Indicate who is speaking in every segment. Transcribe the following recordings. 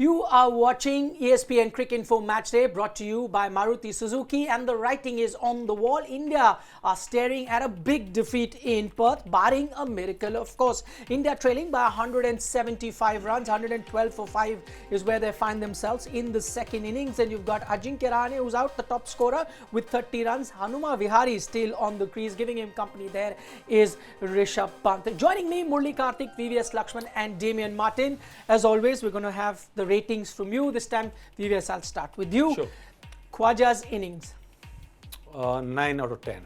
Speaker 1: You are watching ESPN Cricinfo Matchday, brought to you by Maruti Suzuki, and the writing is on the wall. India are staring at a big defeat in Perth, barring a miracle, of course. India trailing by 175 runs, 112 for 5 is where they find themselves in the second innings. And you've got Ajinkya Rahane, who's out, the top scorer, with 30 runs. Hanuma Vihari still on the crease, giving him company there is Rishabh Pant. Joining me, Murli Karthik, VVS Lakshman and Damian Martin. As always, we're going to have the ratings from you. This time, VVS, I'll start with you.
Speaker 2: Sure.
Speaker 1: Khwaja's innings.
Speaker 2: 9 out of 10.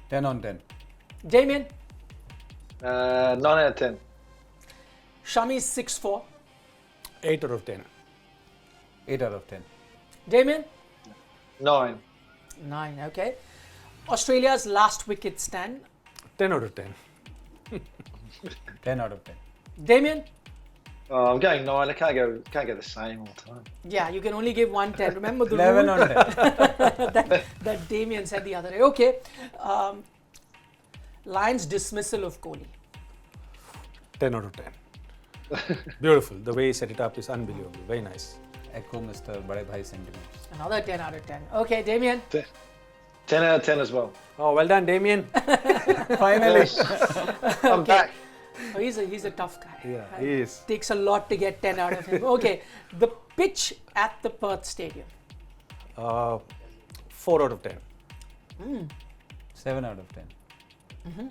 Speaker 3: 10 on 10.
Speaker 1: Damian.
Speaker 4: 9 out of 10.
Speaker 1: Shami's 6-4.
Speaker 2: 8 out of 10.
Speaker 3: 8 out of 10.
Speaker 1: Damian.
Speaker 4: 9.
Speaker 1: 9, okay. Australia's last wicket stand.
Speaker 2: 10 out of 10.
Speaker 3: 10 out of 10.
Speaker 1: Damian.
Speaker 4: Oh, I'm going 9. I can't go the same all the time.
Speaker 1: Yeah, you can only give 1 10. Remember the
Speaker 3: 11
Speaker 1: rule
Speaker 3: on 10.
Speaker 1: that Damian said the other day. Okay. Lions dismissal of Kohli.
Speaker 2: 10 out of 10. Beautiful. The way he set it up is unbelievable. Very nice.
Speaker 3: Echo Mr. Bade Bhai sentiments.
Speaker 1: Another 10 out of 10. Okay, Damian.
Speaker 4: 10 out of 10 as well.
Speaker 2: Oh, well done, Damien.
Speaker 3: Finally.
Speaker 4: I'm back.
Speaker 1: Oh, he's a tough guy.
Speaker 2: Yeah,
Speaker 1: Right?
Speaker 2: he is.
Speaker 1: Takes a lot to get 10 out of him. Okay, the pitch at the Perth Stadium.
Speaker 2: 4 out of 10.
Speaker 3: 7 out of 10.
Speaker 2: You're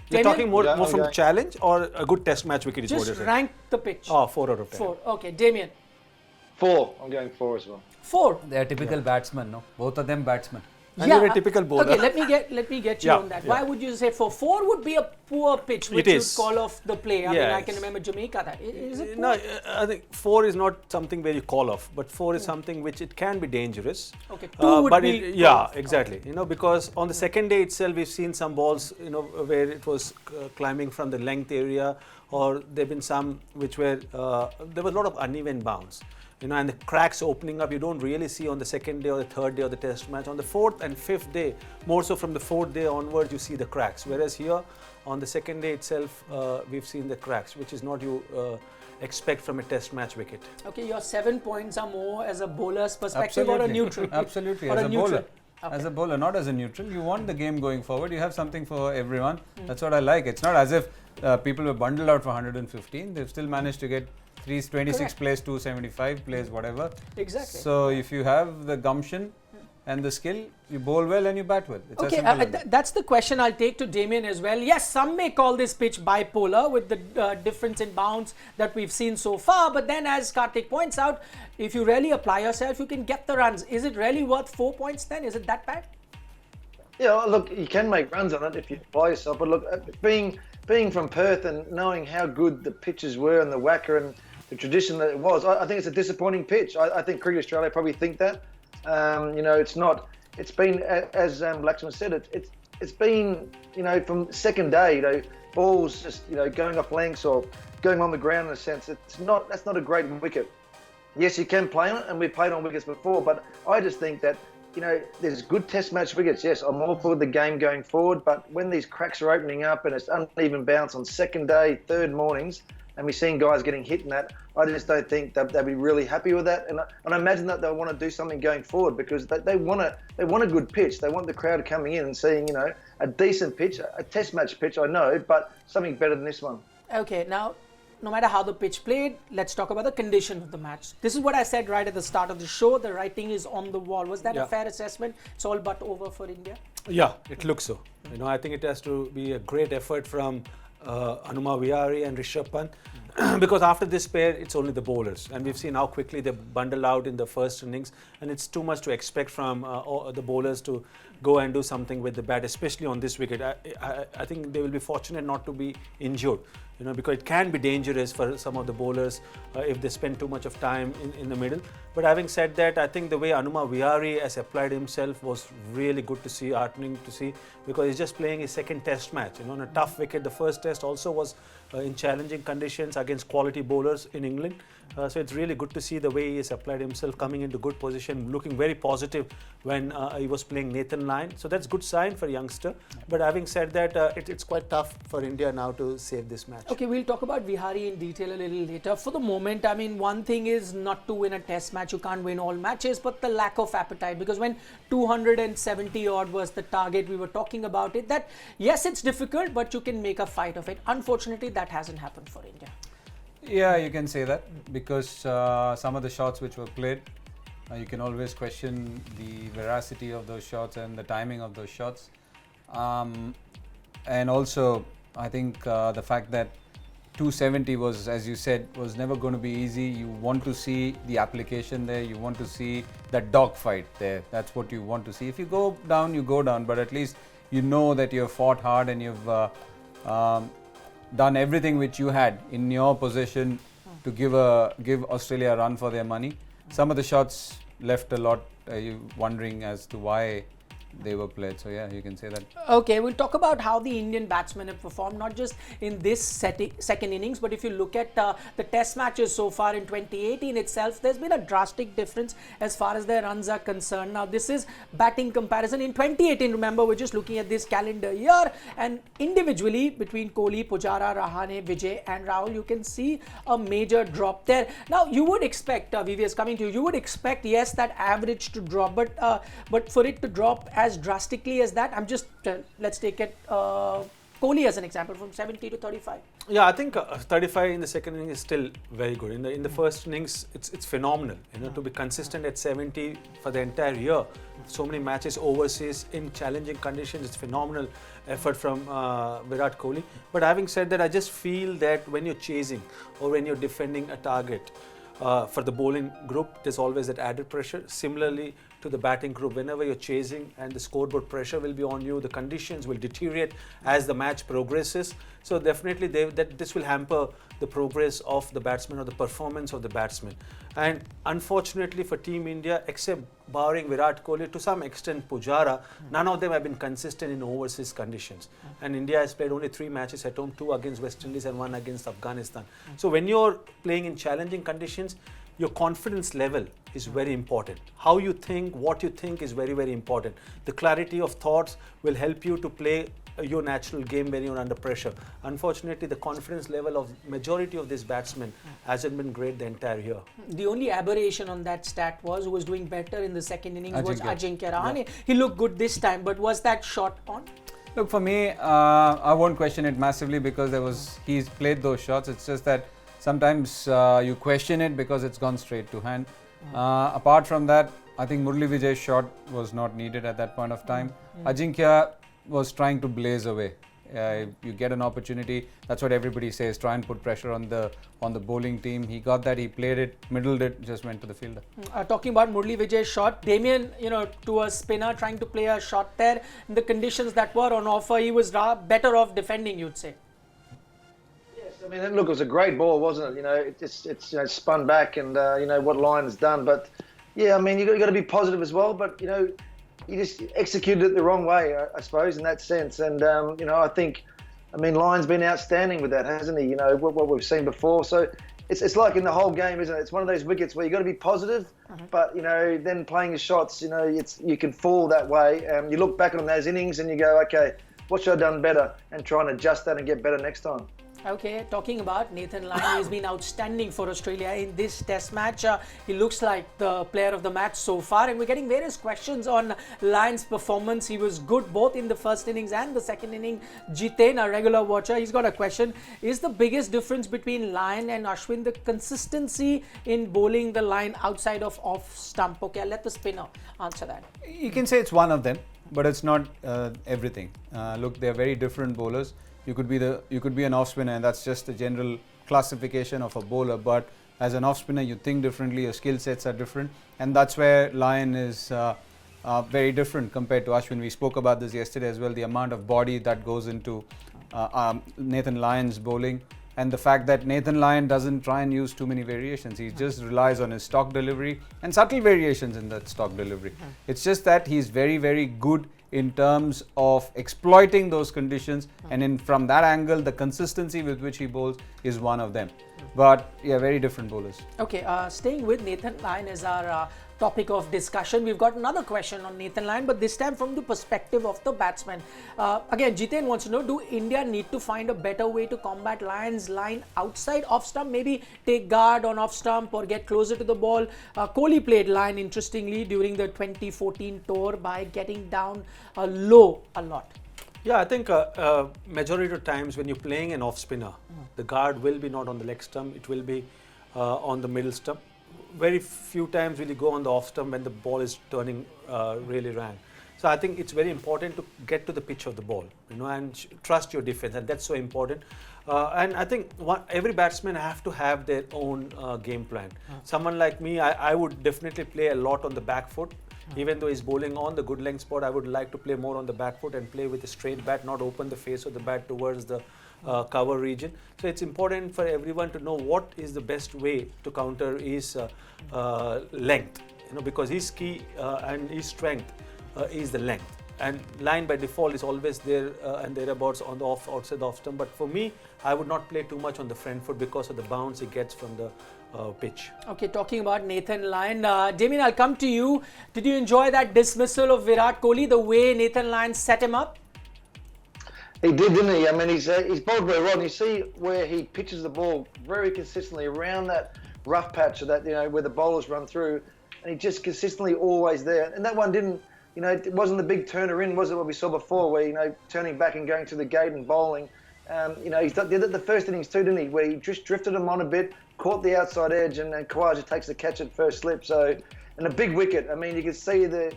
Speaker 1: Damian?
Speaker 2: talking more
Speaker 4: Yeah,
Speaker 2: from
Speaker 4: okay.
Speaker 2: challenge or a good test match wicket is what
Speaker 1: Just
Speaker 2: you're saying?
Speaker 1: rank the pitch.
Speaker 2: Oh, 4 out of 10.
Speaker 1: 4. Okay, Damian.
Speaker 4: 4. I'm going 4 as well.
Speaker 1: 4.
Speaker 3: They are typical batsmen, no? Both of them batsmen.
Speaker 2: And you're a typical bowler.
Speaker 1: Okay, let me get you
Speaker 2: Yeah,
Speaker 1: on that.
Speaker 2: yeah.
Speaker 1: Why would you say 4? 4 would be a poor pitch, which
Speaker 2: It
Speaker 1: you'd
Speaker 2: is.
Speaker 1: call off the play. I mean,
Speaker 2: Yeah,
Speaker 1: I can
Speaker 2: it's-
Speaker 1: remember Jamaica that. Is it poor?
Speaker 2: No, I think 4 is not something where you call off, but 4 is something which it can be dangerous.
Speaker 1: Okay, 2 would
Speaker 2: but
Speaker 1: be
Speaker 2: it,
Speaker 1: call
Speaker 2: yeah,
Speaker 1: off.
Speaker 2: exactly. You know, because on the second day itself, we've seen some balls, you know, where it was climbing from the length area, or there've been some which were there was a lot of uneven bounce. You know, and the cracks opening up, you don't really see on the second day or the third day of the test match. On the fourth and fifth day, more so from the fourth day onwards, you see the cracks. Whereas here, on the second day itself, we've seen the cracks, which is not you expect from a test match wicket.
Speaker 1: Okay, your 7 points are more as a bowler's perspective or a neutral?
Speaker 3: Absolutely.
Speaker 1: Or
Speaker 3: As
Speaker 1: a
Speaker 3: a
Speaker 1: neutral.
Speaker 3: bowler.
Speaker 1: Okay.
Speaker 3: As a bowler, not as a neutral. You want the game going forward. You have something for everyone. That's what I like. It's not as if people were bundled out for 115. They've still managed to get 26
Speaker 1: Correct.
Speaker 3: plays, 275 plays, whatever.
Speaker 1: Exactly.
Speaker 3: So if you have the gumption and the skill, you bowl well and you bat well. It's as
Speaker 1: Okay,
Speaker 3: simple as that.
Speaker 1: that's the question I'll take to Damian as well. Yes, some may call this pitch bipolar with the difference in bounce that we've seen so far. But then, as Karthik points out, if you really apply yourself, you can get the runs. Is it really worth 4 points then? Is it that bad?
Speaker 4: Yeah, look, you can make runs on it if you apply yourself. But look, being from Perth and knowing how good the pitches were and the whacker and the tradition that it was, I think it's a disappointing pitch. I think Cricket Australia probably think that. You know, it's not. It's been, as Lakshman said, it's been, you know, from second day, you know, balls just, you know, going off lengths or going on the ground in a sense. That's not a great wicket. Yes, you can play on it, and we've played on wickets before, but I just think that, you know, there's good test match wickets. Yes, I'm all for the game going forward, but when these cracks are opening up and it's uneven bounce on second day, third mornings, and we're seeing guys getting hit in that, I just don't think that they'll be really happy with that. And I imagine that they'll want to do something going forward because they want a good pitch. They want the crowd coming in and seeing, you know, a decent pitch, a test match pitch, I know, but something better than this one.
Speaker 1: Okay, now, no matter how the pitch played, let's talk about the condition of the match. This is what I said right at the start of the show. The writing is on the wall. Was that a
Speaker 2: Yeah.
Speaker 1: fair assessment? It's all but over for India?
Speaker 2: Yeah, it looks so. You know, I think it has to be a great effort from Hanuma Vihari and Rishabh Pant because after this pair, it's only the bowlers. And we've seen how quickly they bundle out in the first innings. And it's too much to expect from the bowlers to go and do something with the bat, especially on this wicket. I think they will be fortunate not to be injured. You know, because it can be dangerous for some of the bowlers if they spend too much of time in the middle. But having said that, I think the way Hanuma Vihari has applied himself was really good to see, heartening to see, because he's just playing his second test match. You know, on a tough wicket. The first test also was in challenging conditions against quality bowlers in England. So it's really good to see the way he has applied himself, coming into good position, looking very positive when he was playing Nathan Lyon. So that's good sign for a youngster. But having said that, it's quite tough for India now to save this match. watch.
Speaker 1: Okay, we'll talk about Vihari in detail a little later. For the moment, I mean, one thing is not to win a test match. You can't win all matches, but the lack of appetite. Because when 270 odd was the target, we were talking about it, that yes, it's difficult, but you can make a fight of it. Unfortunately, that hasn't happened for India.
Speaker 3: Yeah, you can say that because some of the shots which were played, you can always question the veracity of those shots and the timing of those shots. And also, I think the fact that 270 was, as you said, was never going to be easy. You want to see the application there. You want to see that dogfight there. That's what you want to see. If you go down, you go down. But at least you know that you've fought hard and you've done everything which you had in your possession to give Australia a run for their money. Some of the shots left a lot you wondering as to why they were played. So yeah, you can say that.
Speaker 1: Okay, we'll talk about how the Indian batsmen have performed, not just in this second innings, but if you look at the test matches so far in 2018 itself, there's been a drastic difference as far as their runs are concerned. Now, this is batting comparison. In 2018, remember, we're just looking at this calendar year, and individually between Kohli, Pujara, Rahane, Vijay and Rahul, you can see a major drop there. Now, you would expect, VVS coming to you, you would expect, yes, that average to drop, but for it to drop as drastically as that, I'm just let's take it Kohli as an example, from 70 to 35.
Speaker 2: Yeah, I think 35 in the second inning is still very good. In the first innings, it's phenomenal. To be consistent at 70 for the entire year. So many matches overseas in challenging conditions. It's phenomenal effort from Virat Kohli. But having said that, I just feel that when you're chasing or when you're defending a target, for the bowling group, there's always that added pressure. Similarly to the batting group, whenever you're chasing and the scoreboard pressure will be on you, the conditions will deteriorate as the match progresses. So definitely this will hamper the progress of the batsman or the performance of the batsman. And unfortunately for Team India, except barring Virat Kohli, to some extent Pujara, none of them have been consistent in overseas conditions. And India has played only 3 matches at home, 2 against West Indies and 1 against Afghanistan. So when you're playing in challenging conditions, your confidence level is very important. How you think, what you think is very, very important. The clarity of thoughts will help you to play your natural game when you're under pressure. Unfortunately, the confidence level of majority of these batsmen hasn't been great the entire year.
Speaker 1: The only aberration on that stat was who was doing better in the second innings was Ajinkya Rahane.
Speaker 2: Yeah.
Speaker 1: He looked good this time, but was that shot on?
Speaker 3: Look, for me, I won't question it massively because he's played those shots. It's just that sometimes you question it because it's gone straight to hand. Apart from that, I think Murali Vijay's shot was not needed at that point of time. Ajinkya was trying to blaze away. You get an opportunity, that's what everybody says, try and put pressure on the bowling team. He got that, he played it, middled it, just went to the fielder.
Speaker 1: Talking about Murali Vijay's shot, Damien, to a spinner trying to play a shot there, in the conditions that were on offer, he was better off defending, you'd say.
Speaker 4: I mean, look, it was a great ball, wasn't it? It's spun back, and what Lyon's done. But yeah, I mean, you got to be positive as well. But you just executed it the wrong way, I suppose, in that sense. And I think, Lyon's been outstanding with that, hasn't he? What we've seen before. So it's like in the whole game, isn't it? It's one of those wickets where you got to be positive, but then playing your shots, you can fall that way. You look back on those innings and you go, okay, what should I have done better, and try and adjust that and get better next time.
Speaker 1: Okay, talking about Nathan Lyon, he's been outstanding for Australia in this test match. He looks like the player of the match so far, and we're getting various questions on Lyon's performance. He was good both in the first innings and the second inning. Jiten, a regular watcher, he's got a question. Is the biggest difference between Lyon and Ashwin the consistency in bowling the line outside of off stump? Okay, I'll let the spinner answer that.
Speaker 3: You can say it's one of them, but it's not everything. Look, they're very different bowlers. You could be an off spinner, and that's just the general classification of a bowler. But as an off spinner, you think differently. Your skill sets are different, and that's where Lyon is very different compared to Ashwin. We spoke about this yesterday as well. The amount of body that goes into Nathan Lyon's bowling, and the fact that Nathan Lyon doesn't try and use too many variations. He just relies on his stock delivery and subtle variations in that stock delivery. It's just that he's very, very good in terms of exploiting those conditions, and from that angle, the consistency with which he bowls is one of them. But yeah, very different bowlers.
Speaker 1: Okay, staying with Nathan Lyon as our topic of discussion. We've got another question on Nathan Lyon, but this time from the perspective of the batsman. Again, Jiten wants to know, do India need to find a better way to combat Lyon's line outside off stump? Maybe take guard on off stump or get closer to the ball. Kohli played Lyon, interestingly, during the 2014 tour by getting down low a lot.
Speaker 2: Yeah, I think majority of times when you're playing an off spinner, the guard will be not on the leg stump, it will be on the middle stump. Very few times will you go on the off stump when the ball is turning really wrong. So I think it's very important to get to the pitch of the ball, and trust your defense, and that's so important. And I think every batsman have to have their own game plan. Someone like me, I would definitely play a lot on the back foot. Even though he's bowling on the good length spot, I would like to play more on the back foot and play with a straight bat, not open the face of the bat towards the cover region. So it's important for everyone to know what is the best way to counter his length, because his key and his strength is the length. And Lyon by default is always there and thereabouts on the outside off stump. But for me, I would not play too much on the front foot because of the bounce he gets from the pitch.
Speaker 1: Okay, talking about Nathan Lyon, Damien, I'll come to you. Did you enjoy that dismissal of Virat Kohli, the way Nathan Lyon set him up?
Speaker 4: He did, didn't he? I mean, he's bowled very well. And you see where he pitches the ball very consistently around that rough patch of that, where the bowlers run through, and he just consistently always there. And that one didn't, it wasn't the big turner in, was it? What we saw before, where turning back and going to the gate and bowling. He did it the first innings too, didn't he? Where he just drifted him on a bit, caught the outside edge, and Khawaja takes the catch at first slip. So, and a big wicket. I mean, you can see the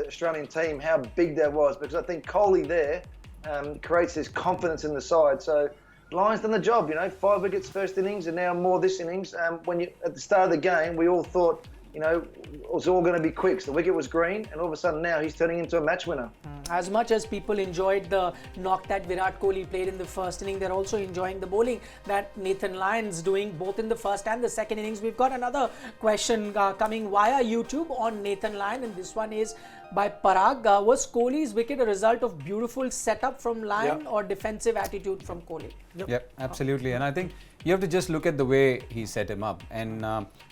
Speaker 4: Australian team how big that was, because I think Kohli there creates this confidence in the side. So, Lyon's done the job. 5 wickets first innings, and now more this innings. When at the start of the game, we all thought, it was all going to be quick. So the wicket was green, and all of a sudden now he's turning into a match winner.
Speaker 1: As much as people enjoyed the knock that Virat Kohli played in the first inning, they're also enjoying the bowling that Nathan Lyon's doing both in the first and the second innings. We've got another question coming via YouTube on Nathan Lyon, and this one is by Parag. Was Kohli's wicket a result of beautiful setup from Lyon or defensive attitude from Kohli?
Speaker 3: Yep, absolutely. And I think you have to just look at the way he set him up. And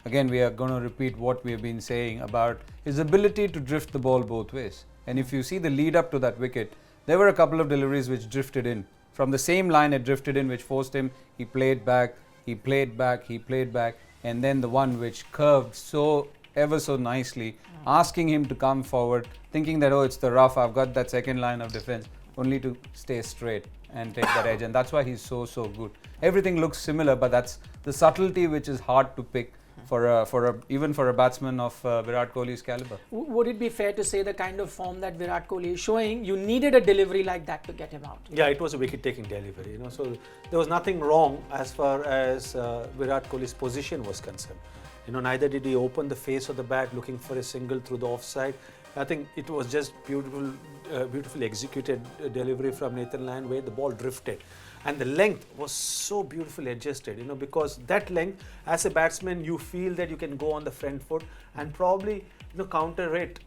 Speaker 3: again, we are going to repeat what we have been saying about his ability to drift the ball both ways. And if you see the lead up to that wicket, there were a couple of deliveries which drifted in. From the same line it drifted in, which forced him, he played back, he played back, he played back. And then the one which curved ever so nicely, asking him to come forward, thinking that, it's the rough, I've got that second line of defense, only to stay straight and take that edge. And that's why he's so good. Everything looks similar, but that's the subtlety which is hard to pick even for a batsman of Virat Kohli's caliber.
Speaker 1: Would it be fair to say the kind of form that Virat Kohli is showing, you needed a delivery like that to get him out?
Speaker 2: Yeah, it was a wicket-taking delivery. So there was nothing wrong as far as Virat Kohli's position was concerned. Neither did he open the face of the bat looking for a single through the offside. I think it was just beautifully executed delivery from Nathan Lyon, where the ball drifted. And the length was so beautifully adjusted, because that length, as a batsman, you feel that you can go on the front foot and probably counter it.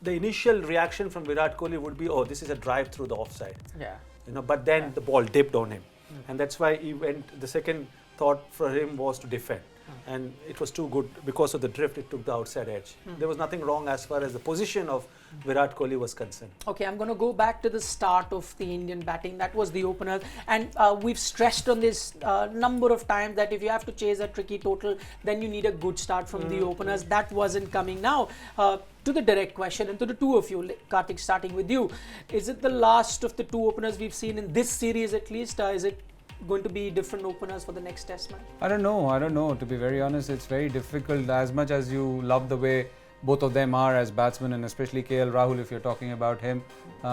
Speaker 2: The initial reaction from Virat Kohli would be, this is a drive through the offside.
Speaker 1: Yeah.
Speaker 2: But then the ball dipped on him. And that's why the second thought for him was to defend. And it was too good because of the drift, it took the outside edge. There was nothing wrong as far as the position of Virat Kohli was concerned.
Speaker 1: Okay, I'm going to go back to the start of the Indian batting. That was the opener. And we've stressed on this number of times that if you have to chase a tricky total, then you need a good start from the openers. That wasn't coming. Now, to the direct question, and to the two of you, Karthik, starting with you. Is it the last of the two openers we've seen in this series at least? Is it going to be different openers for the next test match?
Speaker 3: I don't know. To be very honest, it's very difficult. As much as you love the way both of them are as batsmen, and especially KL Rahul, if you're talking about him,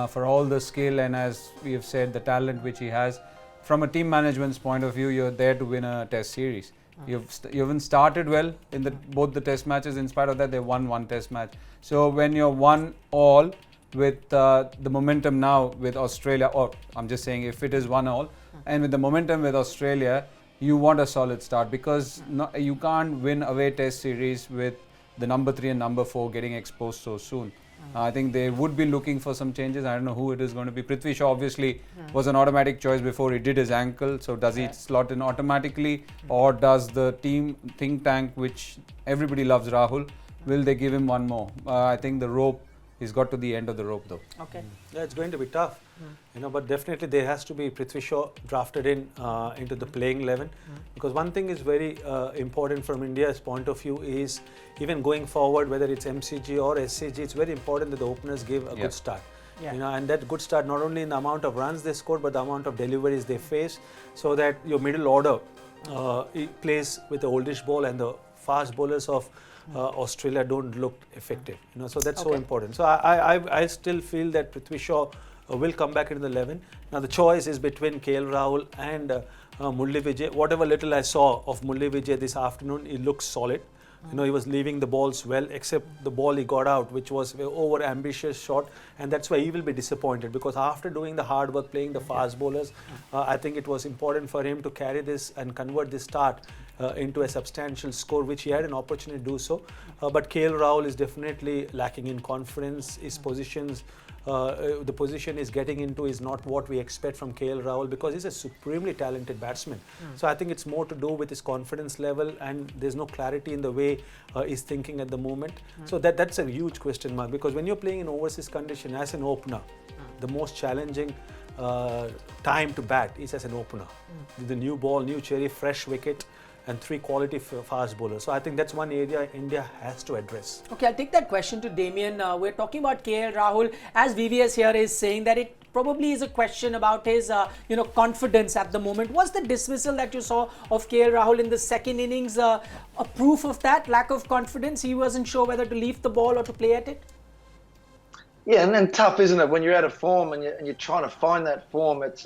Speaker 3: for all the skill and, as we have said, the talent which he has. From a team management's point of view, you're there to win a test series. You haven't started well in both the test matches. In spite of that, they won one test match. So when you're 1-all with the momentum now with Australia, or I'm just saying if it is 1-all, and with the momentum with Australia, you want a solid start, because you can't win away test series with the number 3 and number 4 getting exposed so soon. I think they would be looking for some changes. I don't know who it is going to be. Prithvi Shaw obviously was an automatic choice before he did his ankle. So does he slot in automatically, or does the team think tank, which everybody loves Rahul, Will they give him one more? I think the rope, he's got to the end of the rope though.
Speaker 1: Okay.
Speaker 2: Yeah, it's going to be tough, but definitely there has to be Prithvi Shaw drafted into the playing 11, because one thing is very important from India's point of view is even going forward, whether it's MCG or SCG, it's very important that the openers give a good start.
Speaker 1: Yeah.
Speaker 2: And that good start not only in the amount of runs they score, but the amount of deliveries they face, so that your middle order it plays with the oldish ball and the fast bowlers of Australia don't look effective. So that's so important. So I still feel that Prithvi Shaw will come back into the 11. Now the choice is between KL Rahul and Murali Vijay. Whatever little I saw of Murali Vijay this afternoon, he looks solid. He was leaving the balls well, except the ball he got out, which was an over-ambitious shot, and that's why he will be disappointed, because after doing the hard work, playing the fast bowlers, I think it was important for him to carry this and convert this start into a substantial score, which he had an opportunity to do so. But KL Rahul is definitely lacking in confidence. His positions, the position he's getting into is not what we expect from KL Rahul, because he's a supremely talented batsman. So I think it's more to do with his confidence level, and there's no clarity in the way he's thinking at the moment. So that's a huge question mark, because when you're playing in overseas condition as an opener, the most challenging time to bat is as an opener. With the new ball, new cherry, fresh wicket, and 3 quality fast bowlers. So I think that's one area India has to address.
Speaker 1: Okay, I'll take that question to Damien. We're talking about KL Rahul, as VVS here is saying that it probably is a question about his confidence at the moment. Was the dismissal that you saw of KL Rahul in the second innings a proof of that lack of confidence? He wasn't sure whether to leave the ball or to play at it?
Speaker 4: Yeah, and tough, isn't it, when you're out of form and you're trying to find that form? It's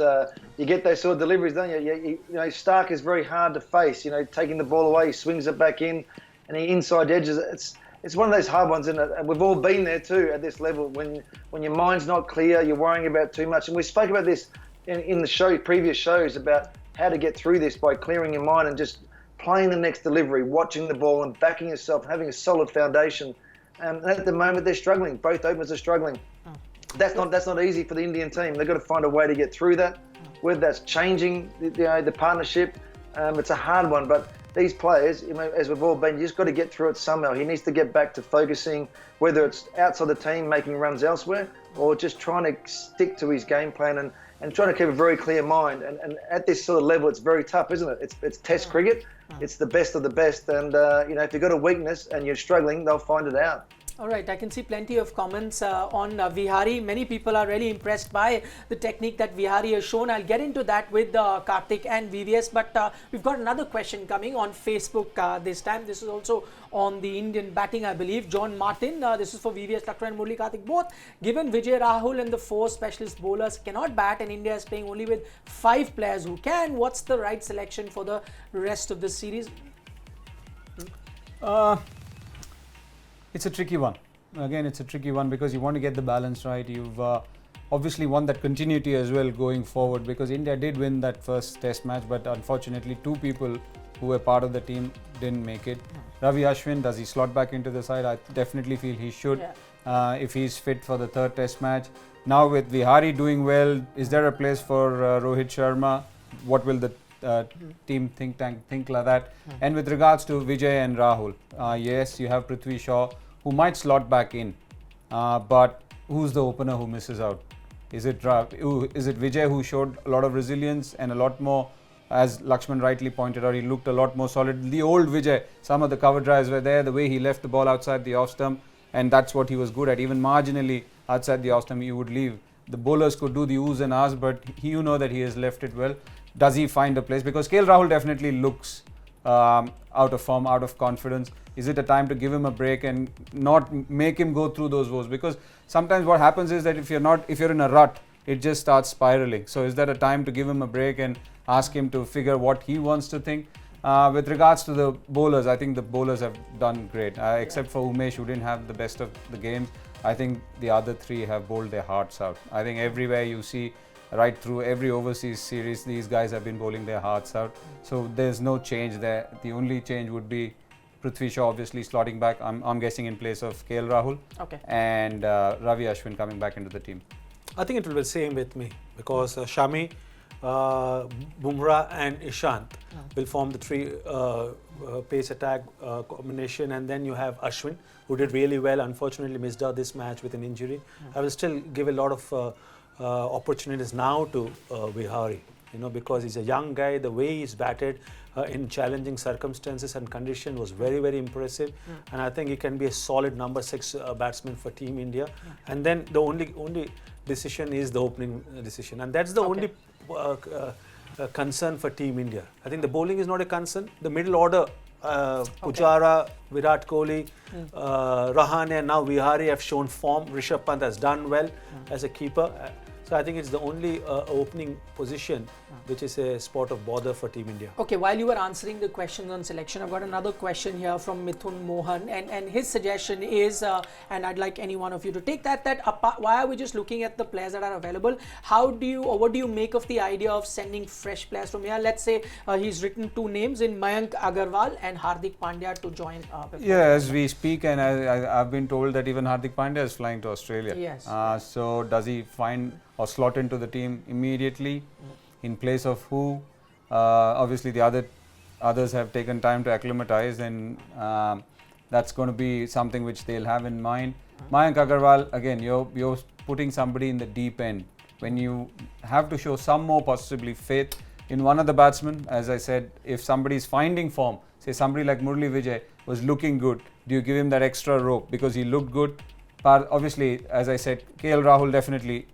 Speaker 4: you get those sort of deliveries, don't you? Stark is very hard to face. Taking the ball away, he swings it back in, and he inside edges. It's one of those hard ones, isn't it? And we've all been there too at this level. When your mind's not clear, you're worrying about too much. And we spoke about this in the previous shows, about how to get through this by clearing your mind and just playing the next delivery, watching the ball and backing yourself, having a solid foundation. And at the moment, they're struggling. Both openers are struggling. That's not easy for the Indian team. They've got to find a way to get through that. Whether that's changing the partnership, it's a hard one. But these players, as we've all been, you just got to get through it somehow. He needs to get back to focusing, whether it's outside the team making runs elsewhere, or just trying to stick to his game plan and trying to keep a very clear mind. And at this sort of level, it's very tough, isn't it? It's Test cricket. It's the best of the best. And if you've got a weakness and you're struggling, they'll find it out.
Speaker 1: All right, I can see plenty of comments on Vihari. Many people are really impressed by the technique that Vihari has shown. I'll get into that with Karthik and VVS, but we've got another question coming on Facebook this time. This is also on the Indian batting, I believe. John Martin, this is for VVS, Lakshman and Murali Karthik both. Given Vijay Rahul and the 4 specialist bowlers cannot bat and India is playing only with 5 players who can, what's the right selection for the rest of the series?
Speaker 3: It's a tricky one. Again, it's a tricky one because you want to get the balance right. You've obviously want that continuity as well going forward, because India did win that first test match, but unfortunately 2 people who were part of the team didn't make it. Ravi Ashwin, does he slot back into the side? I definitely feel he should, if he's fit for the 3rd test match. Now with Vihari doing well, is there a place for Rohit Sharma? What will the team think tank think like that? And with regards to Vijay and Rahul, yes, you have Prithvi Shaw who might slot back in, but who's the opener who misses out? Is it Vijay, who showed a lot of resilience and a lot more, as Lakshman rightly pointed out, he looked a lot more solid. The old Vijay, some of the cover drives were there, the way he left the ball outside the off stump, and that's what he was good at. Even marginally outside the off stump, he would leave. The bowlers could do the oohs and ahs, but that he has left it well. Does he find a place? Because KL Rahul definitely looks out of form, out of confidence. Is it a time to give him a break and not make him go through those woes? Because sometimes what happens is that if you're in a rut, it just starts spiraling. So is that a time to give him a break and ask him to figure what he wants to think? With regards to the bowlers, I think the bowlers have done great, except for Umesh, who didn't have the best of the games. I think the other 3 have bowled their hearts out. I think everywhere you see, right through every overseas series, these guys have been bowling their hearts out. So there's no change there. The only change would be Prithvi Shaw obviously slotting back, I'm guessing in place of KL Rahul.
Speaker 1: Okay.
Speaker 3: And Ravi Ashwin coming back into the team.
Speaker 2: I think it will be the same with me, because Shami Bumrah and Ishant will form the three pace attack combination, and then you have Ashwin, who did really well. Unfortunately, missed out this match with an injury. I will still give a lot of opportunities now to Vihari, because he's a young guy. The way he's batted in challenging circumstances and condition was very, very impressive, and I think he can be a solid number 6 batsman for Team India. And then the only decision is the opening decision, and that's the only concern for Team India. I think the bowling is not a concern. The middle order, Pujara, Virat Kohli, Rahane, and now Vihari have shown form. Rishabh Pant has done well as a keeper. So I think it's the only opening position which is a spot of bother for Team India.
Speaker 1: Okay, while you were answering the questions on selection, I've got another question here from Mithun Mohan, and his suggestion is, and I'd like any one of you to take that why are we just looking at the players that are available? What do you make of the idea of sending fresh players from here? Let's say he's written 2 names in Mayank Agarwal and Hardik Pandya to join.
Speaker 3: Yeah, as we speak, and I've been told that even Hardik Pandya is flying to Australia.
Speaker 1: Yes.
Speaker 3: So does he find or slot into the team immediately? In place of who? Obviously the others have taken time to acclimatise, and that's going to be something which they'll have in mind. Mayank Agarwal, again, you're putting somebody in the deep end. When you have to show some more possibly faith in one of the batsmen, as I said, if somebody is finding form, say somebody like Murali Vijay was looking good, do you give him that extra rope because he looked good? But obviously, as I said, KL Rahul definitely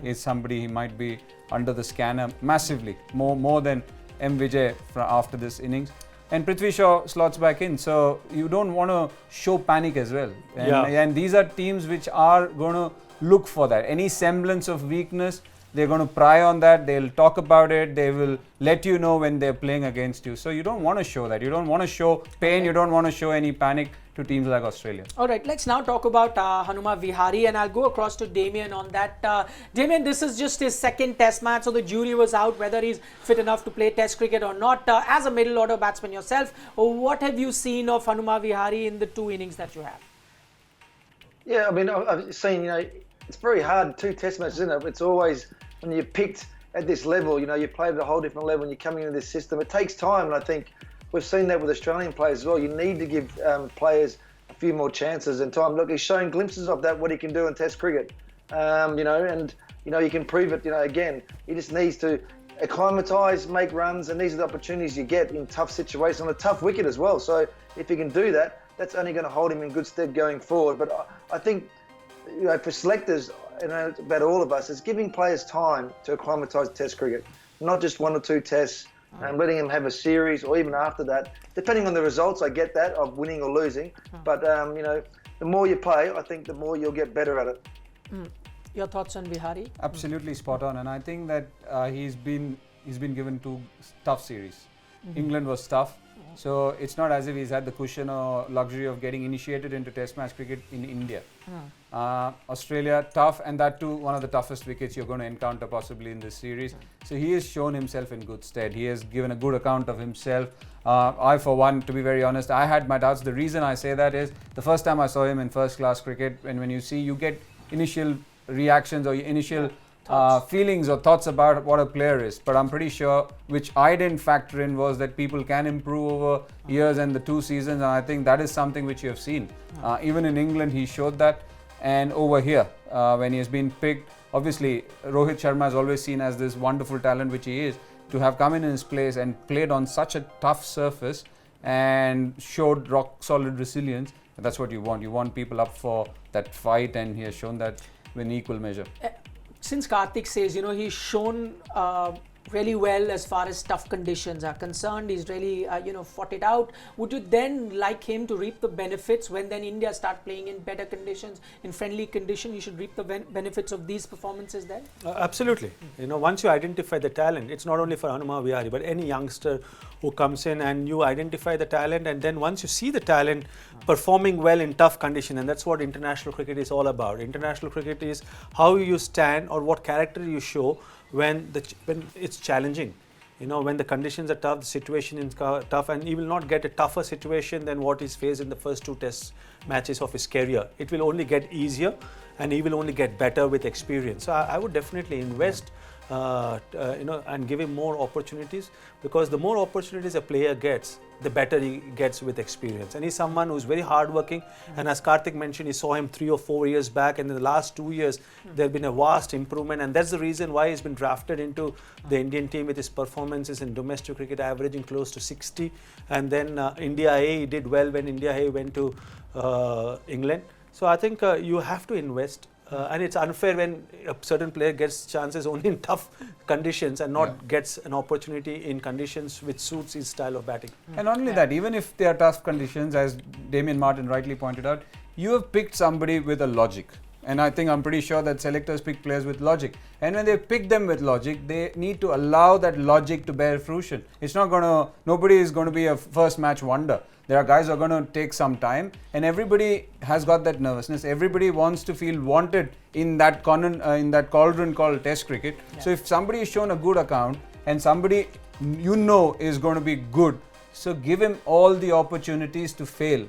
Speaker 3: is somebody, he might be under the scanner massively, more than M. Vijay after this innings. And Prithvi Shaw slots back in, so you don't want to show panic as well. And these are teams which are going to look for that. Any semblance of weakness, they're going to pry on that, they'll talk about it, they will let you know when they're playing against you. So you don't want to show that. You don't want to show pain, you don't want to show any panic to teams like Australia.
Speaker 1: Alright, let's now talk about Hanuma Vihari, and I'll go across to Damien on that. Damien, this is just his second test match, so the jury was out whether he's fit enough to play test cricket or not. As a middle order batsman yourself, what have you seen of Hanuma Vihari in the 2 innings that you have?
Speaker 4: Yeah, I mean, I've seen, it's very hard, 2 test matches, isn't it? It's always, when you're picked at this level, you played at a whole different level and you're coming into this system. It takes time, and I think we've seen that with Australian players as well. You need to give players a few more chances and time. Look, he's showing glimpses of that, what he can do in Test cricket. And you can prove it. Again, he just needs to acclimatise, make runs, and these are the opportunities you get in tough situations on a tough wicket as well. So if he can do that, that's only going to hold him in good stead going forward. But I think, for selectors, it's about all of us, is giving players time to acclimatise Test cricket, not just 1 or 2 tests. And letting him have a series, or even after that, depending on the results. I get that, of winning or losing, but the more you play, I think the more you'll get better at it.
Speaker 1: Your thoughts on Vihari?
Speaker 3: Absolutely spot on, and I think that he's been given 2 tough series. England was tough, so it's not as if he's had the cushion or luxury of getting initiated into Test match cricket in India. Australia, tough, and that too one of the toughest wickets you're going to encounter possibly in this series. So he has shown himself in good stead. He has given a good account of himself. I, for one, to be very honest, I had my doubts. The reason I say that is the first time I saw him in first class cricket, and when you get initial reactions or initial feelings or thoughts about what a player is. But I'm pretty sure, which I didn't factor in, was that people can improve over years and the 2 seasons, and I think that is something which you have seen. Even in England, he showed that. And over here, when he has been picked, obviously Rohit Sharma is always seen as this wonderful talent which he is, to have come in his place and played on such a tough surface and showed rock solid resilience. That's what you want. You want people up for that fight, and he has shown that in equal measure.
Speaker 1: Since Karthik says, he's shown really well as far as tough conditions are concerned. He's really, fought it out. Would you then like him to reap the benefits when then India start playing in better conditions, in friendly condition? You should reap the benefits of these performances then?
Speaker 2: Absolutely. Once you identify the talent, it's not only for Hanuma Vihari, but any youngster who comes in, and you identify the talent, and then once you see the talent performing well in tough condition, and that's what international cricket is all about. International cricket is how you stand or what character you show when it's challenging. When the conditions are tough, the situation is tough, and he will not get a tougher situation than what he's faced in the first 2 test matches of his career. It will only get easier, and he will only get better with experience. So I would definitely invest and give him more opportunities, because the more opportunities a player gets, the better he gets with experience. And he's someone who's very hardworking. And as Karthik mentioned, he saw him 3 or 4 years back, and in the last 2 years, there have been a vast improvement. And that's the reason why he's been drafted into the Indian team with his performances in domestic cricket, averaging close to 60. And then India A, he did well when India A went to England. So I think you have to invest. And it's unfair when a certain player gets chances only in tough conditions and not gets an opportunity in conditions which suits his style of batting.
Speaker 3: And not only that, even if they are tough conditions, as Damien Martin rightly pointed out, you have picked somebody with a logic. And I think I'm pretty sure that selectors pick players with logic. And when they pick them with logic, they need to allow that logic to bear fruition. It's not going to, nobody is going to be a first match wonder. There are guys who are going to take some time, and everybody has got that nervousness. Everybody wants to feel wanted in that cauldron called Test cricket. So if somebody is shown a good account and somebody you know is going to be good, so give him all the opportunities to fail.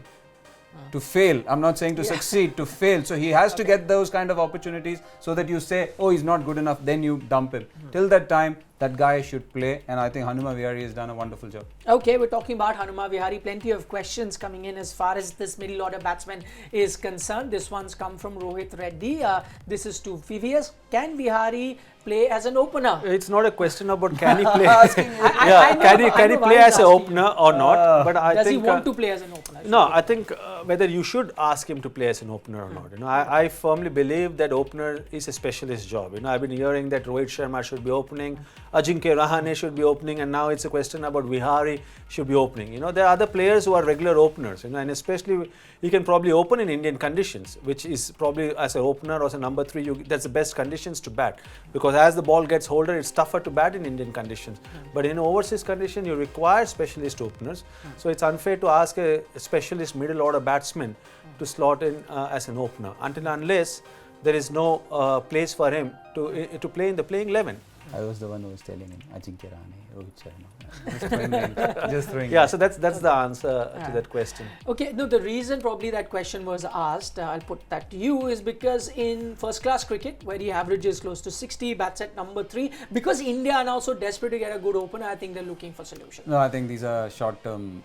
Speaker 3: To fail. I'm not saying to succeed, to fail. So he has to get those kind of opportunities so that you say, oh, he's not good enough, then you dump him. Till that time, that guy should play, and I think Hanuma Vihari has done a wonderful job.
Speaker 1: Okay, we're talking about Hanuma Vihari. Plenty of questions coming in as far as this middle order batsman is concerned. This one's come from Rohit Reddy. This is to VVS. Can Vihari play as an opener?
Speaker 2: It's not a question about can he play.
Speaker 1: Can
Speaker 2: he play as an opener or not? But I
Speaker 1: does
Speaker 2: think
Speaker 1: he want to play as an opener?
Speaker 2: No, I think whether you should ask him to play as an opener or not. You know, I firmly believe that opener is a specialist job. You know, I've been hearing that Rohit Sharma should be opening, Ajinkya Rahane should be opening, and now it's a question about Vihari should be opening. You know, there are other players who are regular openers, you know, and especially he can probably open in Indian conditions, which is probably as an opener or as a number 3, that's the best conditions to bat, because as the ball gets older, it's tougher to bat in Indian conditions. But in overseas condition, you require specialist openers. So it's unfair to ask a specialist middle order batsman to slot in as an opener until unless there is no place for him to play in the playing 11.
Speaker 3: I was the one who was telling him, Ajinkya Rahane, Rohit Sharma. Just throwing
Speaker 2: Yeah, so that's the answer to that question.
Speaker 1: Okay, no, the reason probably that question was asked, I'll put that to you, is because in first class cricket, where he averages close to 60, bats at number 3, because India are now so desperate to get a good opener, I think they're looking for solutions.
Speaker 3: No, I think these are short-term,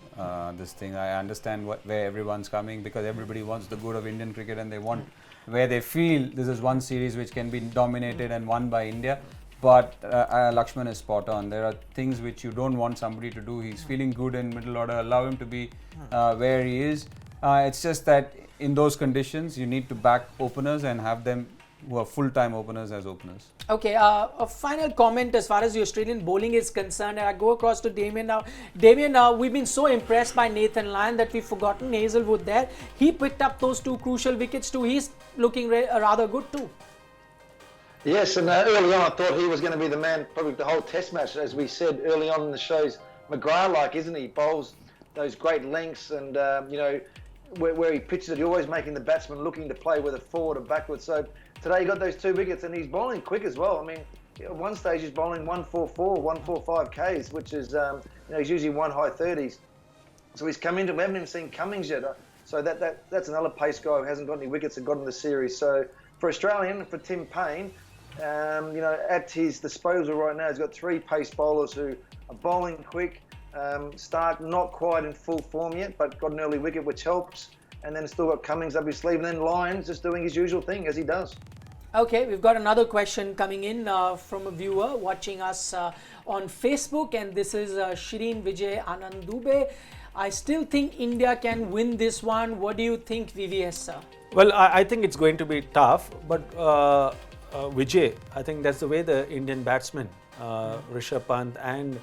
Speaker 3: this thing. I understand where everyone's coming, because everybody wants the good of Indian cricket, and they want where they feel this is one series which can be dominated and won by India. But Lakshman is spot on. There are things which you don't want somebody to do. He's feeling good in middle order. Allow him to be where he is. It's just that in those conditions, you need to back openers and have them who are full-time openers as openers.
Speaker 1: Okay, a final comment as far as the Australian bowling is concerned, and I go across to Damien now. Damien, we've been so impressed by Nathan Lyon that we've forgotten Hazelwood there. He picked up those 2 crucial wickets too. He's looking rather good too.
Speaker 4: Yes, and early on I thought he was going to be the man probably the whole test match. As we said early on in the shows, McGrath-like, isn't he? Bowls those great lengths, and you know, where he pitches it, he's always making the batsman looking to play whether forward or backwards. So today he got those 2 wickets, and he's bowling quick as well. I mean, at one stage he's bowling 144, 145 Ks, which is, you know, he's usually 1 high 30s. So he's come into, we haven't even seen Cummings yet. So that's another pace guy who hasn't got any wickets and got in the series. So for Australian, for Tim Payne, you know, at his disposal right now, he's got 3 pace bowlers who are bowling quick. Stark not quite in full form yet, but got an early wicket, which helps. And then still got Cummings up his sleeve, and then Lyons just doing his usual thing as he does.
Speaker 1: Okay, we've got another question coming in from a viewer watching us on Facebook, and this is Shireen Vijay Anandube. I still think India can win this one. What do you think, VVS, sir?
Speaker 2: Well, I think it's going to be tough, but Vijay, I think that's the way the Indian batsmen, Rishabh Pant and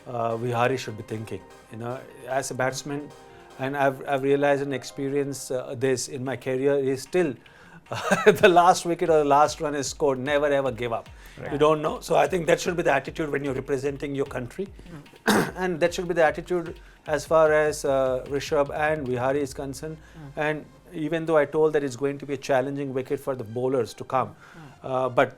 Speaker 2: Vihari should be thinking. You know, as a batsman, and I've realized and experienced this in my career, is still the last wicket or the last run is scored. Never ever give up. Right. You don't know. So I think that should be the attitude when you're representing your country, and that should be the attitude as far as Rishabh and Vihari is concerned. And even though I told that it's going to be a challenging wicket for the bowlers to come, but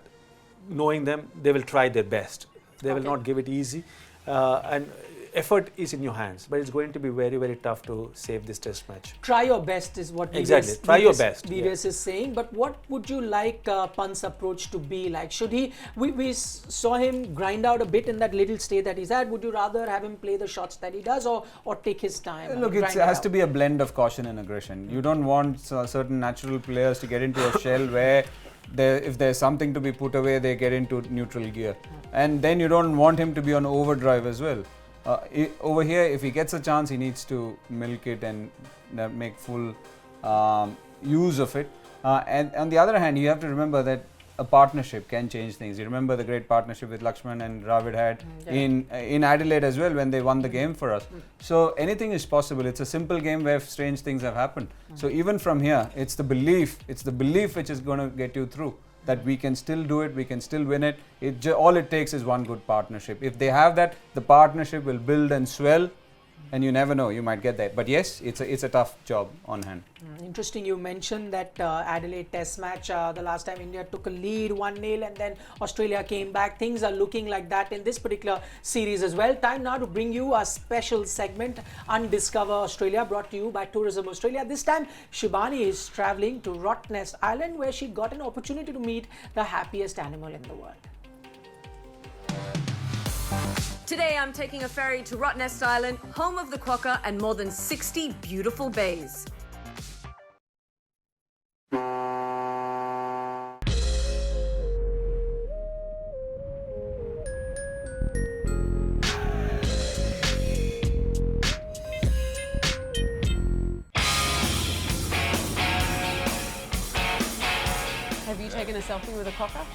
Speaker 2: knowing them, they will try their best. They will not give it easy. And effort is in your hands, but it's going to be very, very tough to save this test match.
Speaker 1: Try your best is what
Speaker 2: Exactly. Try your best,
Speaker 1: Vives is saying. But what would you like Pant's approach to be like? Should he? We saw him grind out a bit in that little stay that he's had. Would you rather have him play the shots that he does, or take his time?
Speaker 3: Look, it has to be a blend of caution and aggression. You don't want certain natural players to get into a shell where if there's something to be put away, they get into neutral gear. And then you don't want him to be on overdrive as well. Over here, if he gets a chance, he needs to milk it and make full use of it. And on the other hand, you have to remember that a partnership can change things. You remember the great partnership with Lakshman and Dravid had in Adelaide as well when they won the game for us. So anything is possible. It's a simple game where strange things have happened. So even from here, it's the belief which is going to get you through. That we can still do it, we can still win it. All it takes is one good partnership. If they have that, the partnership will build and swell, and you never know, you might get there. But yes, it's a tough job on hand.
Speaker 1: Interesting. You mentioned that Adelaide Test match. The last time India took a lead 1-0, and then Australia came back. Things are looking like that in this particular series as well. Time now to bring you a special segment, Undiscover Australia, brought to you by Tourism Australia. This time, Shibani is travelling to Rottnest Island, where she got an opportunity to meet the happiest animal in the world.
Speaker 5: Today I'm taking a ferry to Rottnest Island, home of the quokka and more than 60 beautiful bays.
Speaker 6: Have you taken a selfie with a quokka?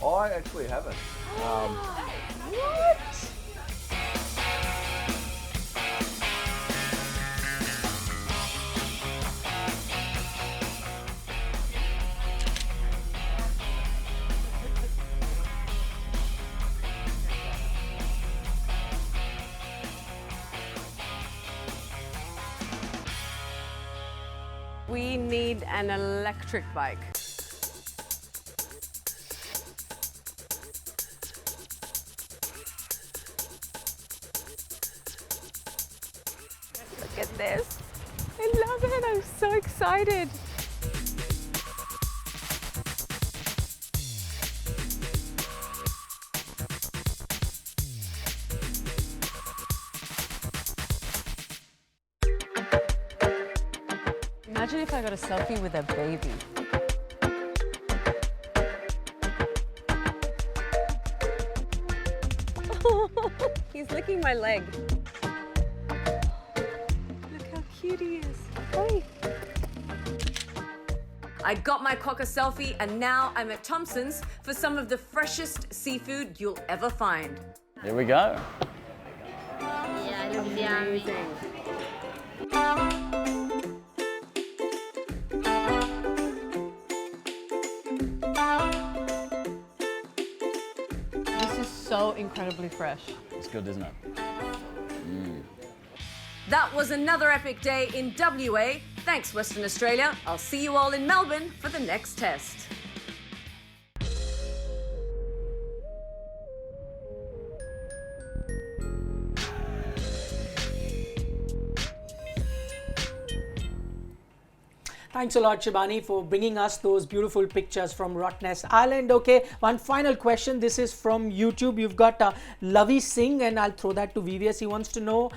Speaker 7: I actually haven't.
Speaker 6: What? We need an electric bike. Look at this. I love it. I'm so excited. Imagine if I got a selfie with a baby. He's licking my leg. Look how cute he is. Hey.
Speaker 5: I got my quokka selfie and now I'm at Thompson's for some of the freshest seafood you'll ever find.
Speaker 7: Here we go.
Speaker 8: Yeah, it looks yummy.
Speaker 6: This is so incredibly fresh.
Speaker 7: It's good, isn't it?
Speaker 5: That was another epic day in WA. Thanks, Western Australia. I'll see you all in Melbourne for the next test.
Speaker 1: Thanks a lot, Shibani, for bringing us those beautiful pictures from Rottnest Island. Okay, one final question. This is from YouTube. You've got Lavi Singh, and I'll throw that to VVS. He wants to know,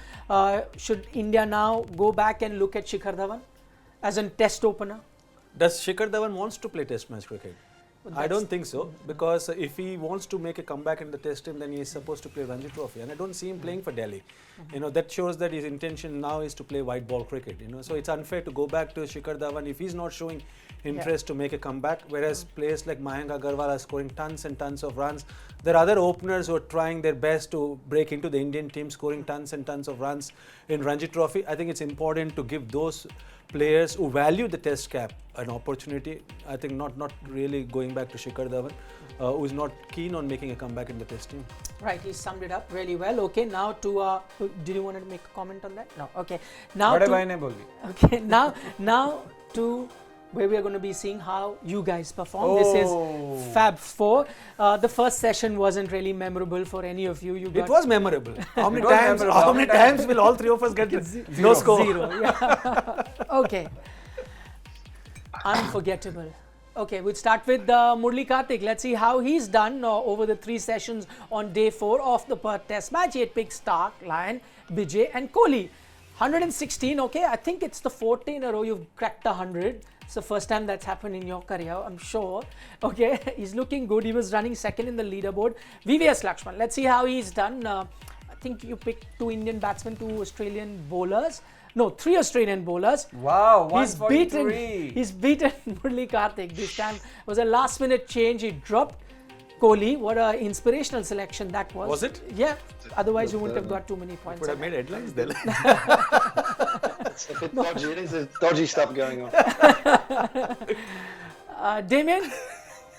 Speaker 1: should India now go back and look at Shikhar Dhawan as a test opener?
Speaker 2: Does Shikhar Dhawan wants to play test match cricket?
Speaker 1: Well,
Speaker 2: I
Speaker 1: that's-
Speaker 2: don't think so, because if he wants to make a comeback in the test team, then he is supposed to play Ranji Trophy, and I don't see him playing for Delhi. You know, that shows that his intention now is to play white ball cricket, you know, so it's unfair to go back to Shikhar Dhawan if he's not showing interest to make a comeback, whereas players like Mayank Agarwal are scoring tons and tons of runs. There are other openers who are trying their best to break into the Indian team, scoring tons and tons of runs in Ranji Trophy. I think it's important to give those players who value the test cap an opportunity. I think not really going back to Shikhar Dhawan, who is not keen on making a comeback in the test team.
Speaker 1: Right, he summed it up really well. Okay, now to did you want to make a comment on that? No. Okay, now
Speaker 3: Whatever
Speaker 1: to,
Speaker 3: I ne boli.
Speaker 1: okay, now to where we are going to be seeing how you guys perform. This is Fab 4. The first session wasn't really memorable for any of you.
Speaker 2: It was memorable. How many
Speaker 3: was
Speaker 2: times?
Speaker 3: memorable.
Speaker 2: How many times will all three of us get no score?
Speaker 1: 0. Yeah. Okay. Unforgettable. Okay, we'll start with Murali Kartik. Let's see how he's done over the 3 sessions on day 4 of the Perth Test match. He had picked Stark, Lyon, Vijay and Kohli. 116, okay, I think it's the 4th day in a row you've cracked 100. It's the first time that's happened in your career, I'm sure. Okay, he's looking good. He was running second in the leaderboard. VVS Lakshman, let's see how he's done. I think you picked 2 Indian batsmen, 2 Australian bowlers. No, 3 Australian bowlers.
Speaker 3: Wow,
Speaker 1: He's beaten
Speaker 3: 143.
Speaker 1: Murali Kartik. This time was a last minute change. He dropped Kohli. What an inspirational selection that was.
Speaker 2: Was it?
Speaker 1: Yeah. Otherwise, you wouldn't have got too many points.
Speaker 2: Would have made headlines then.
Speaker 4: It's a bit dodgy. There's dodgy stuff going on.
Speaker 1: Damien,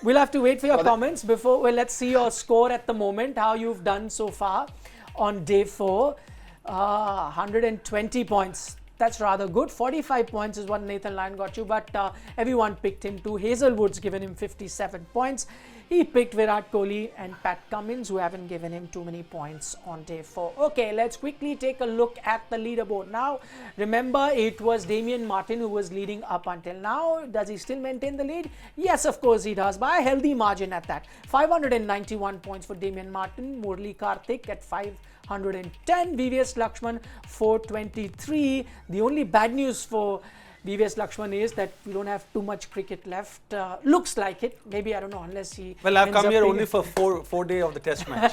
Speaker 1: we'll have to wait for your comments before. Well, let's see your score at the moment, how you've done so far on day 4. 120 points. That's rather good. 45 points is what Nathan Lyon got you, but everyone picked him too. Hazelwood's given him 57 points. He picked Virat Kohli and Pat Cummins, who haven't given him too many points on day 4. Okay, let's quickly take a look at the leaderboard now. Remember, it was Damien Martyn who was leading up until now. Does he still maintain the lead? Yes, of course he does, by a healthy margin at that. 591 points for Damien Martyn. Murali Kartik at 510. VVS Lakshman 423. The only bad news for VVS Lakshman is that we don't have too much cricket left. Looks like it. Maybe, I don't know, unless he...
Speaker 2: Well, I've
Speaker 1: ends
Speaker 2: come
Speaker 1: up
Speaker 2: here
Speaker 1: being
Speaker 2: only for four day of the test match.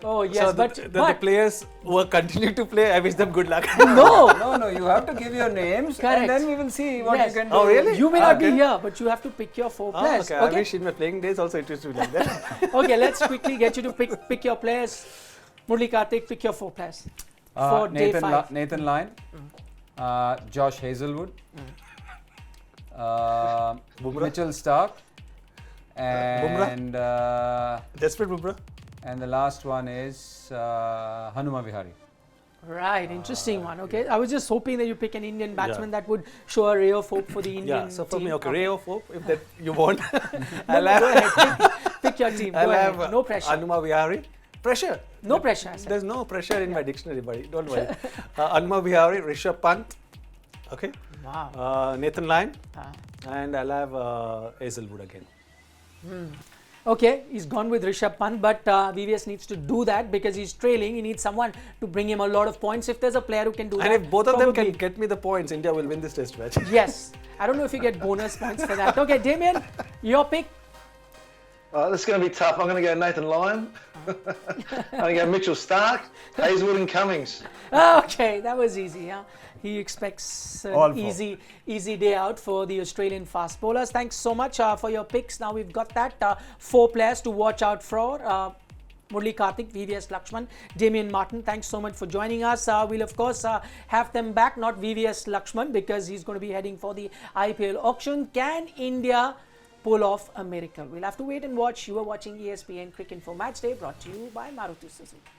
Speaker 1: Oh, yes,
Speaker 2: So
Speaker 1: but
Speaker 2: the players who are continuing to play, I wish them good luck.
Speaker 1: no!
Speaker 3: No, you have to give your names
Speaker 1: Correct.
Speaker 3: and then we will see what
Speaker 1: Yes.
Speaker 3: you can do.
Speaker 2: Oh, really?
Speaker 1: You may not be
Speaker 3: Okay.
Speaker 1: here, but you have to pick your 4 players.
Speaker 2: okay. I wish in my playing days also it used to be like that.
Speaker 1: Okay, let's quickly get you to pick your players. Murali Kartik, pick your 4 players for day 5.
Speaker 3: Nathan Lyon, Josh Hazelwood, Mitchell Stark, and
Speaker 2: Jasprit Bumrah.
Speaker 3: and the last one is Hanuma Vihari.
Speaker 1: Right, interesting one. Okay, I was just hoping that you pick an Indian batsman that would show a ray of hope for the Indian
Speaker 2: Yeah, so for
Speaker 1: team.
Speaker 2: me, okay, ray of hope, if that you want.
Speaker 1: No,
Speaker 2: I'll
Speaker 1: go
Speaker 2: have,
Speaker 1: ahead, pick your team. Go
Speaker 2: I'll
Speaker 1: ahead.
Speaker 2: have
Speaker 1: No pressure.
Speaker 2: Hanuma Vihari. Pressure.
Speaker 1: No pressure. I said.
Speaker 2: There's no pressure in my dictionary, buddy. Don't worry. Hanuma Vihari, Rishabh Pant. Okay.
Speaker 1: Wow.
Speaker 2: Nathan Lyon.
Speaker 1: Ah.
Speaker 2: And I'll have Hazelwood again.
Speaker 1: Okay, he's gone with Rishabh Pant, but VVS needs to do that because he's trailing. He needs someone to bring him a lot of points. If there's a player who can do that,
Speaker 2: And if both of them can
Speaker 1: probably-
Speaker 2: get me the points, India will win this test match.
Speaker 1: Yes. I don't know if you get bonus points for that. Okay, Damien, your pick.
Speaker 4: This is going to be tough. I'm going to go Nathan Lyon. I'm going to go Mitchell Stark, Hazelwood and Cummings.
Speaker 1: Okay, that was easy. Huh? He expects
Speaker 3: All
Speaker 1: an
Speaker 3: four.
Speaker 1: easy day out for the Australian fast bowlers. Thanks so much for your picks. Now we've got that 4 players to watch out for. Murali Kartik, VVS Lakshman, Damien Martyn. Thanks so much for joining us. We'll of course have them back, not VVS Lakshman, because he's going to be heading for the IPL auction. Can India pull off a miracle? We'll have to wait and watch. You are watching ESPN Cricinfo Matchday, brought to you by Maruti Suzuki.